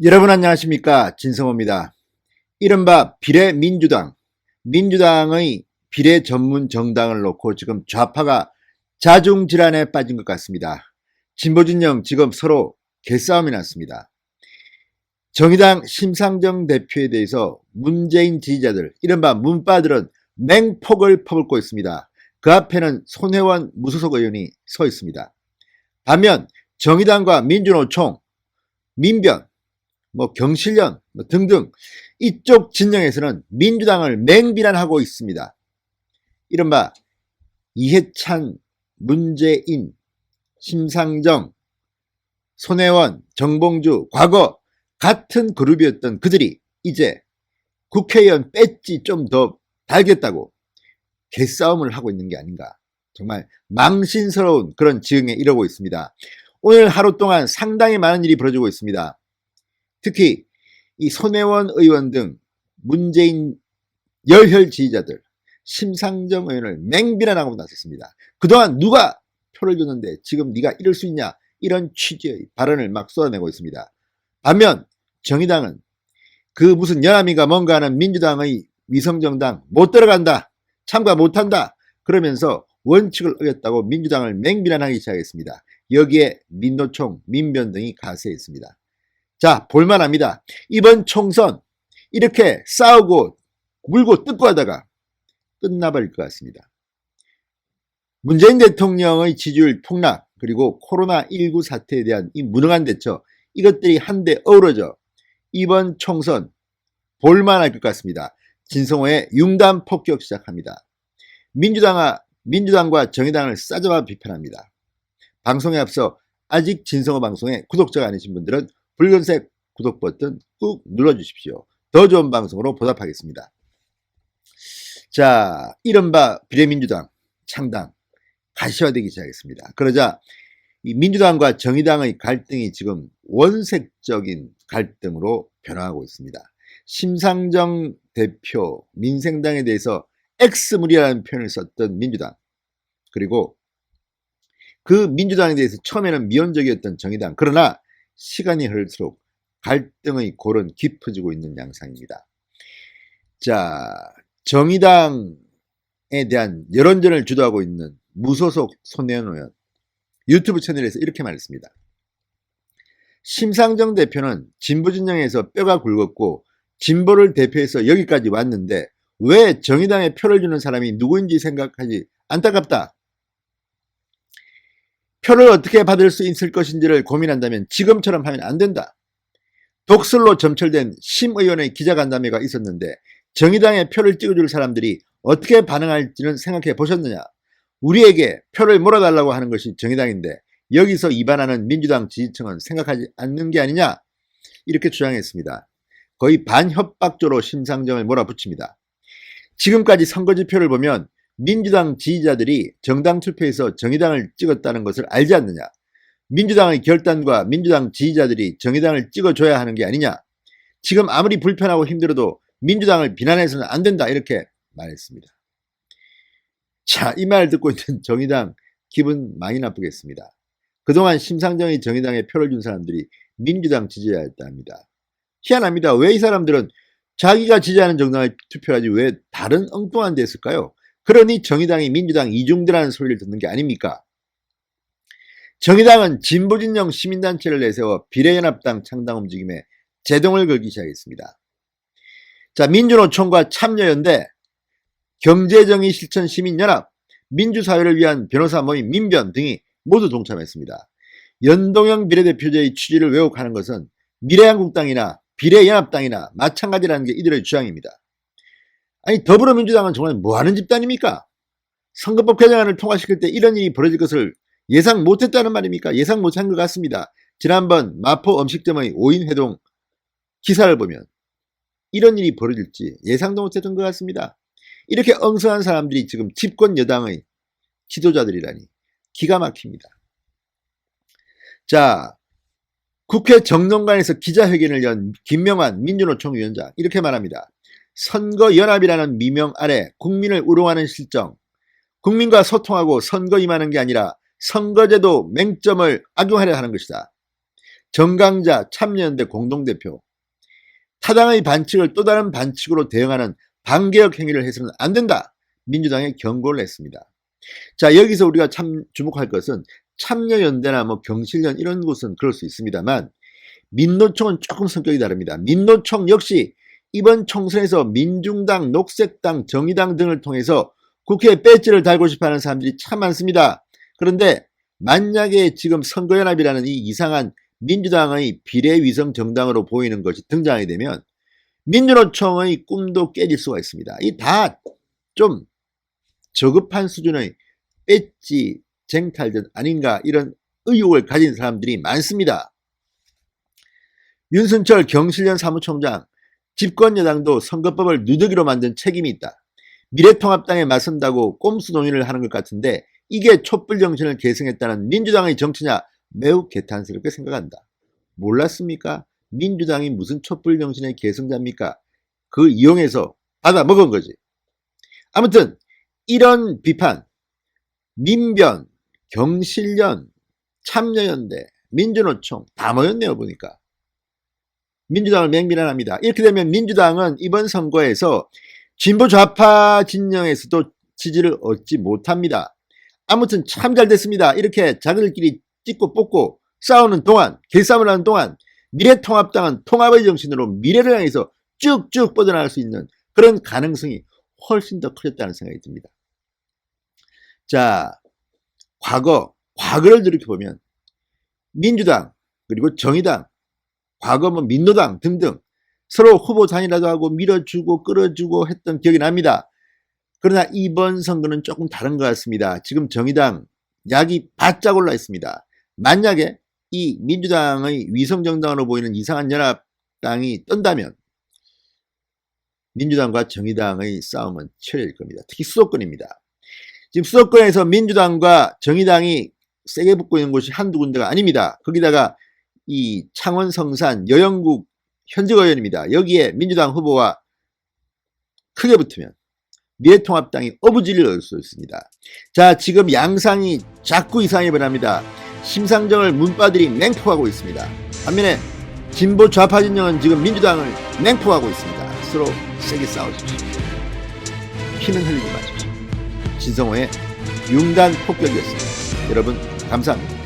여러분 안녕하십니까, 진성호입니다. 이른바 비례민주당, 민주당의 비례 전문 정당을 놓고 지금 좌파가 자중질환에 빠진 것 같습니다. 진보진영 지금 서로 개싸움이 났습니다. 정의당 심상정 대표에 대해서 문재인 지지자들, 이른바 문빠들은 맹폭을 퍼붓고 있습니다. 그 앞에는 손혜원 무소속 의원이 서 있습니다. 반면 정의당과 민주노총, 민변, 경실련 등등 이쪽 진영에서는 민주당을 맹비난하고 있습니다. 이른바 이해찬, 문재인, 심상정, 손혜원, 정봉주, 과거 같은 그룹이었던 그들이 이제 국회의원 배지 좀 더 달겠다고 개싸움을 하고 있는 게 아닌가, 정말 망신스러운 그런 지경에 이르고 있습니다. 오늘 하루 동안 상당히 많은 일이 벌어지고 있습니다. 특히 이 손혜원 의원 등 문재인 열혈 지지자들, 심상정 의원을 맹비난하고 나섰습니다. 그동안 누가 표를 줬는데 지금 네가 이럴 수 있냐, 이런 취지의 발언을 막 쏟아내고 있습니다. 반면 정의당은 그 무슨 연합인가 뭔가 하는 민주당의 위성정당 못 들어간다, 참가 못한다 그러면서 원칙을 어겼다고 민주당을 맹비난하기 시작했습니다. 여기에 민노총, 민변 등이 가세했습니다. 자, 볼만합니다. 이번 총선 이렇게 싸우고 물고 뜯고 하다가 끝나버릴 것 같습니다. 문재인 대통령의 지지율 폭락, 그리고 코로나19 사태에 대한 이 무능한 대처, 이것들이 한데 어우러져 이번 총선 볼만할 것 같습니다. 진성호의 융단 폭격 시작합니다. 민주당과 정의당을 싸잡아 비판합니다. 방송에 앞서 아직 진성호 방송에 구독자가 아니신 분들은 붉은색 구독 버튼 꾹 눌러주십시오. 더 좋은 방송으로 보답하겠습니다. 자, 이른바 비례민주당 창당 가시화되기 시작했습니다. 그러자 이 민주당과 정의당의 갈등이 지금 원색적인 갈등으로 변화하고 있습니다. 심상정 대표 민생당에 대해서 X무리라는 표현을 썼던 민주당, 그리고 그 민주당에 대해서 처음에는 미온적이었던 정의당, 그러나 시간이 흐를수록 갈등의 골은 깊어지고 있는 양상입니다. 자, 정의당에 대한 여론전을 주도하고 있는 무소속 손혜원 의원 유튜브 채널에서 이렇게 말했습니다. 심상정 대표는 진보 진영에서 뼈가 굵었고 진보를 대표해서 여기까지 왔는데 왜 정의당에 표를 주는 사람이 누구인지 생각하지, 안타깝다. 표를 어떻게 받을 수 있을 것인지를 고민한다면 지금처럼 하면 안 된다. 독설로 점철된 심 의원의 기자간담회가 있었는데 정의당에 표를 찍어줄 사람들이 어떻게 반응할지는 생각해 보셨느냐. 우리에게 표를 몰아달라고 하는 것이 정의당인데 여기서 위반하는 민주당 지지층은 생각하지 않는 게 아니냐, 이렇게 주장했습니다. 거의 반협박조로 심상정을 몰아붙입니다. 지금까지 선거지표를 보면 민주당 지지자들이 정당 투표에서 정의당을 찍었다는 것을 알지 않느냐. 민주당의 결단과 민주당 지지자들이 정의당을 찍어줘야 하는 게 아니냐. 지금 아무리 불편하고 힘들어도 민주당을 비난해서는 안 된다, 이렇게 말했습니다. 자, 이 말 듣고 있는 정의당 기분 많이 나쁘겠습니다. 그동안 심상정이 정의당에 표를 준 사람들이 민주당 지지자였다 합니다. 희한합니다. 왜 이 사람들은 자기가 지지하는 정당을 투표하지 왜 다른 엉뚱한 데 했을까요? 그러니 정의당이 민주당 이중대라는 소리를 듣는 게 아닙니까? 정의당은 진보진영 시민단체를 내세워 비례연합당 창당 움직임에 제동을 걸기 시작했습니다. 자, 민주노총과 참여연대, 경제정의실천시민연합, 민주사회를 위한 변호사 모임 민변 등이 모두 동참했습니다. 연동형 비례대표제의 취지를 왜곡하는 것은 미래한국당이나 비례연합당이나 마찬가지라는 게 이들의 주장입니다. 아니, 더불어민주당은 정말 뭐하는 집단입니까? 선거법 개정안을 통과시킬 때 이런 일이 벌어질 것을 예상 못했다는 말입니까? 예상 못한 것 같습니다. 지난번 마포 음식점의 5인 회동 기사를 보면 이런 일이 벌어질지 예상도 못했던 것 같습니다. 이렇게 엉성한 사람들이 지금 집권 여당의 지도자들이라니 기가 막힙니다. 자, 국회 정론관에서 기자회견을 연 김명환 민주노총 위원장 이렇게 말합니다. 선거연합이라는 미명 아래 국민을 우롱하는 실정, 국민과 소통하고 선거 임하는 게 아니라 선거제도 맹점을 악용하려 하는 것이다. 정강자 참여연대 공동대표, 타당의 반칙을 또 다른 반칙으로 대응하는 반개혁 행위를 해서는 안 된다. 민주당에 경고를 했습니다. 자, 여기서 우리가 참 주목할 것은 참여연대나 뭐 경실련 이런 곳은 그럴 수 있습니다만 민노총은 조금 성격이 다릅니다. 민노총 역시 이번 총선에서 민중당, 녹색당, 정의당 등을 통해서 국회에 배지를 달고 싶어하는 사람들이 참 많습니다. 그런데 만약에 지금 선거연합이라는 이 이상한 민주당의 비례위성 정당으로 보이는 것이 등장하게 되면 민주노총의 꿈도 깨질 수가 있습니다. 이 다 좀 저급한 수준의 배지 쟁탈전 아닌가 이런 의혹을 가진 사람들이 많습니다. 윤순철 경실련 사무총장, 집권여당도 선거법을 누더기로 만든 책임이 있다. 미래통합당에 맞선다고 꼼수 논의를 하는 것 같은데 이게 촛불정신을 계승했다는 민주당의 정치냐, 매우 개탄스럽게 생각한다. 몰랐습니까? 민주당이 무슨 촛불정신의 계승자입니까? 그 이용해서 받아먹은 거지. 아무튼 이런 비판, 민변, 경실련, 참여연대, 민주노총 다 모였네요 보니까. 민주당을 맹비난합니다. 이렇게 되면 민주당은 이번 선거에서 진보 좌파 진영에서도 지지를 얻지 못합니다. 아무튼 참 잘 됐습니다. 이렇게 자기들끼리 찍고 뽑고 싸우는 동안, 길싸움을 하는 동안 미래통합당은 통합의 정신으로 미래를 향해서 쭉쭉 뻗어나갈 수 있는 그런 가능성이 훨씬 더 커졌다는 생각이 듭니다. 자, 과거를 돌이켜보면 민주당 그리고 정의당, 과거 뭐 민노당 등등 서로 후보 단일화도 하고 밀어주고 끌어주고 했던 기억이 납니다. 그러나 이번 선거는 조금 다른 것 같습니다. 지금 정의당 약이 바짝 올라 있습니다. 만약에 이 민주당의 위성정당으로 보이는 이상한 연합당이 떤다면 민주당과 정의당의 싸움은 치열해질 겁니다. 특히 수도권입니다. 지금 수도권에서 민주당과 정의당이 세게 붙고 있는 곳이 한두 군데가 아닙니다. 거기다가 이 창원 성산 여영국 현직 의원입니다. 여기에 민주당 후보와 크게 붙으면 미래통합당이 어부지리를 얻을 수 있습니다. 자, 지금 양상이 자꾸 이상하게 변합니다. 심상정을 문바들이 맹폭하고 있습니다. 반면에 진보 좌파 진영은 지금 민주당을 맹폭하고 있습니다. 서로 세게 싸워주십시오. 피는 흘리지 마십시오. 진성호의 융단 폭격이었습니다. 여러분 감사합니다.